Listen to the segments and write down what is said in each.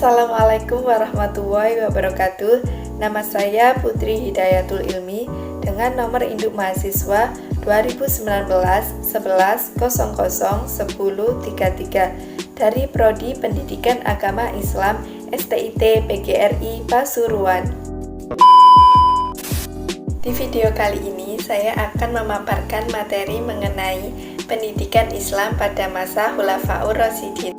Assalamualaikum warahmatullahi wabarakatuh. Nama saya Putri Hidayatul Ilmi dengan nomor induk mahasiswa 2019 11 00 1033 dari Prodi Pendidikan Agama Islam STIT PGRI Pasuruan. Di video kali ini saya akan memaparkan materi mengenai pendidikan Islam pada masa Khulafaur Rasyidin.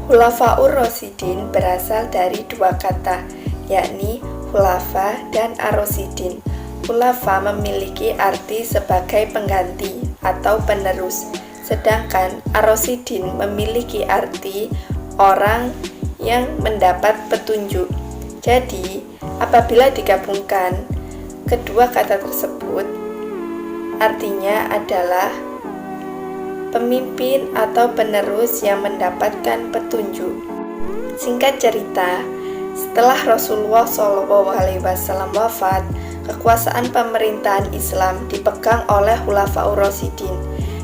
Khulafaur Rasyidin berasal dari dua kata, yakni khulafa dan ar-rasyidin. Khulafa memiliki arti sebagai pengganti atau penerus, sedangkan ar-rasyidin memiliki arti orang yang mendapat petunjuk. Jadi, apabila digabungkan kedua kata tersebut, artinya adalah pemimpin atau penerus yang mendapatkan petunjuk. Singkat cerita, setelah Rasulullah SAW wafat, kekuasaan pemerintahan Islam dipegang oleh Khulafaur Rasyidin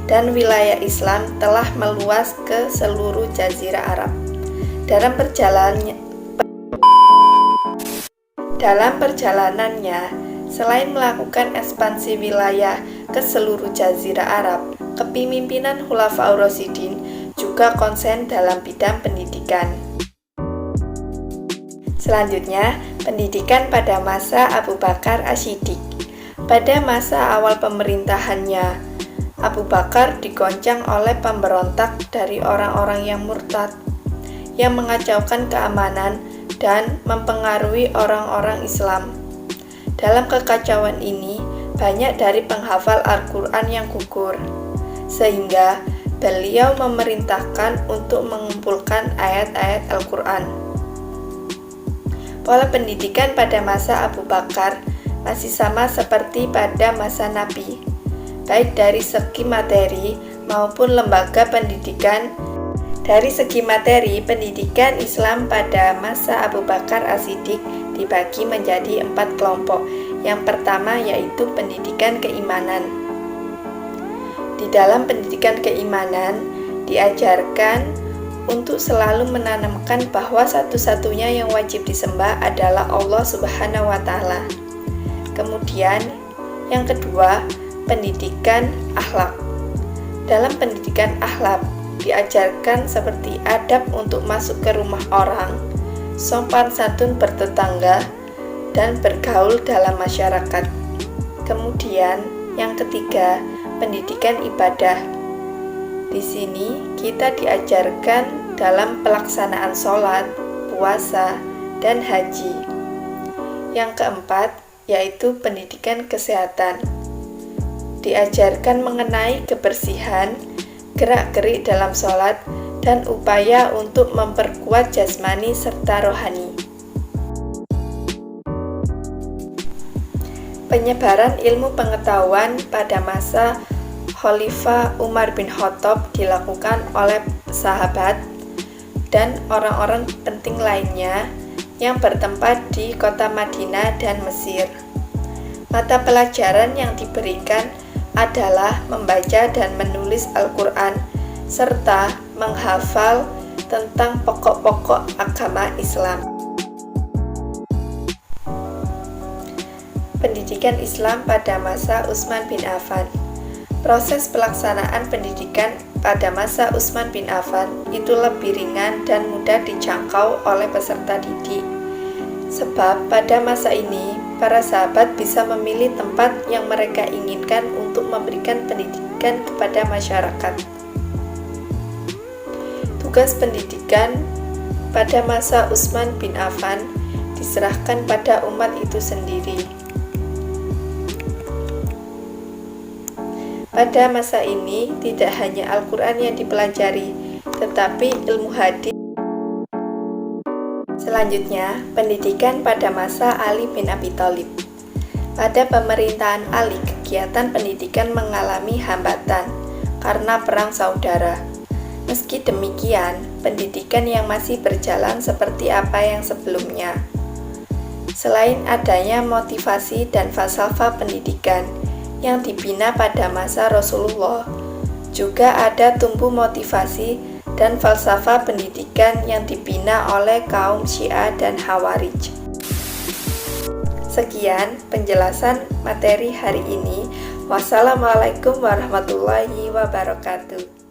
dan wilayah Islam telah meluas ke seluruh Jazirah Arab. Dalam perjalanannya, selain melakukan ekspansi wilayah ke seluruh Jazirah Arab, kepemimpinan Khulafaur Rasyidin juga konsen dalam bidang pendidikan. Selanjutnya, pendidikan pada masa Abu Bakar As-Siddiq. Pada masa awal pemerintahannya, Abu Bakar digoncang oleh pemberontak dari orang-orang yang murtad, yang mengacaukan keamanan dan mempengaruhi orang-orang Islam. Dalam kekacauan ini, banyak dari penghafal Al-Quran yang gugur, sehingga beliau memerintahkan untuk mengumpulkan ayat-ayat Al-Quran. Pola pendidikan pada masa Abu Bakar masih sama seperti pada masa Nabi, baik dari segi materi maupun lembaga pendidikan. Dari segi materi, pendidikan Islam pada masa Abu Bakar As-Siddiq dibagi menjadi 4 kelompok. Yang pertama yaitu pendidikan keimanan. Di dalam pendidikan keimanan diajarkan untuk selalu menanamkan bahwa satu-satunya yang wajib disembah adalah Allah Subhanahu wa Ta'ala. Kemudian yang kedua, pendidikan akhlak. Dalam pendidikan akhlak diajarkan seperti adab untuk masuk ke rumah orang, sopan santun bertetangga, dan bergaul dalam masyarakat. Kemudian yang ketiga, pendidikan ibadah. Di sini kita diajarkan dalam pelaksanaan sholat, puasa, dan haji. Yang keempat, yaitu pendidikan kesehatan. Diajarkan mengenai kebersihan, gerak-gerik dalam sholat, dan upaya untuk memperkuat jasmani serta rohani. Penyebaran ilmu pengetahuan pada masa Khalifah Umar bin Khattab dilakukan oleh sahabat dan orang-orang penting lainnya yang bertempat di kota Madinah dan Mesir. Mata pelajaran yang diberikan adalah membaca dan menulis Al-Quran serta menghafal tentang pokok-pokok agama Islam. Pendidikan Islam pada masa Utsman bin Affan. Proses pelaksanaan pendidikan pada masa Utsman bin Affan itu lebih ringan dan mudah dijangkau oleh peserta didik. Sebab pada masa ini, para sahabat bisa memilih tempat yang mereka inginkan untuk memberikan pendidikan kepada masyarakat. Tugas pendidikan pada masa Utsman bin Affan diserahkan pada umat itu sendiri. Pada masa ini, tidak hanya Al-Quran yang dipelajari, tetapi ilmu hadis. Selanjutnya, pendidikan pada masa Ali bin Abi Thalib. Pada pemerintahan Ali, kegiatan pendidikan mengalami hambatan karena perang saudara. Meski demikian, pendidikan yang masih berjalan seperti apa yang sebelumnya. Selain adanya motivasi dan falsafah pendidikan yang dibina pada masa Rasulullah, juga ada tumbuh motivasi dan falsafah pendidikan yang dibina oleh kaum Syiah dan Khawarij. Sekian penjelasan materi hari ini. Wassalamualaikum warahmatullahi wabarakatuh.